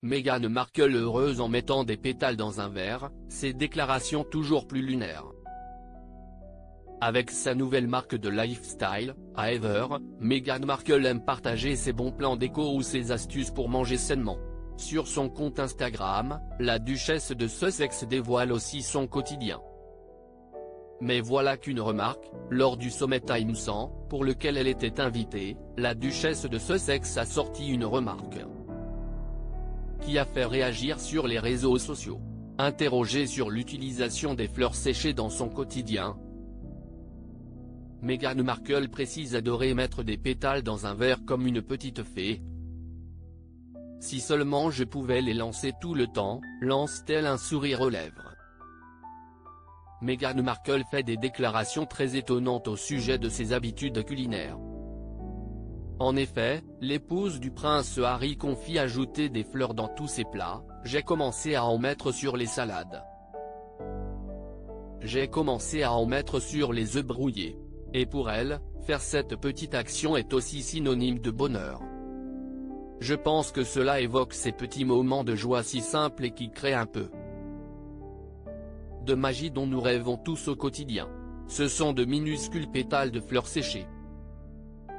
Meghan Markle heureuse en mettant des pétales dans un verre, ses déclarations toujours plus lunaires. Avec sa nouvelle marque de lifestyle, Ever, Meghan Markle aime partager ses bons plans déco ou ses astuces pour manger sainement. Sur son compte Instagram, la duchesse de Sussex dévoile aussi son quotidien. Mais voilà qu'une remarque, lors du sommet Time 100, pour lequel elle était invitée, la duchesse de Sussex a sorti une remarque qui a fait réagir sur les réseaux sociaux. Interrogée sur l'utilisation des fleurs séchées dans son quotidien, Meghan Markle précise adorer mettre des pétales dans un verre comme une petite fée. Si seulement je pouvais les lancer tout le temps, lance-t-elle un sourire aux lèvres. Meghan Markle fait des déclarations très étonnantes au sujet de ses habitudes culinaires. En effet, l'épouse du prince Harry confie ajouter des fleurs dans tous ses plats. J'ai commencé à en mettre sur les salades. J'ai commencé à en mettre sur les œufs brouillés. Et pour elle, faire cette petite action est aussi synonyme de bonheur. Je pense que cela évoque ces petits moments de joie si simples et qui créent un peu de magie dont nous rêvons tous au quotidien. Ce sont de minuscules pétales de fleurs séchées.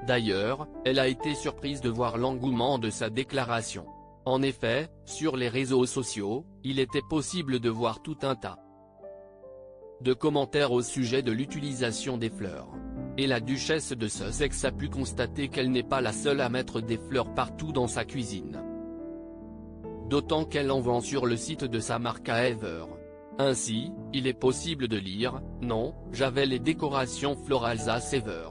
D'ailleurs, elle a été surprise de voir l'engouement de sa déclaration. En effet, sur les réseaux sociaux, il était possible de voir tout un tas de commentaires au sujet de l'utilisation des fleurs. Et la duchesse de Sussex a pu constater qu'elle n'est pas la seule à mettre des fleurs partout dans sa cuisine. D'autant qu'elle en vend sur le site de sa marque Ever. Ainsi, il est possible de lire « Non, j'avais les décorations florales à Ever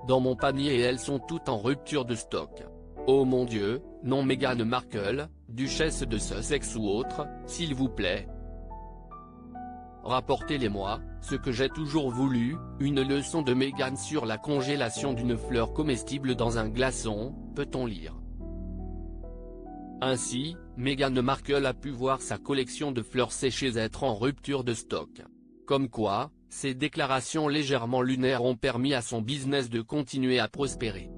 dans mon panier et elles sont toutes en rupture de stock. Oh mon Dieu, non Meghan Markle, duchesse de Sussex ou autre, s'il vous plaît. Rapportez-les-moi, ce que j'ai toujours voulu, une leçon de Meghan sur la congélation d'une fleur comestible dans un glaçon, peut-on lire. Ainsi, Meghan Markle a pu voir sa collection de fleurs séchées être en rupture de stock. Comme quoi, ces déclarations légèrement lunaires ont permis à son business de continuer à prospérer.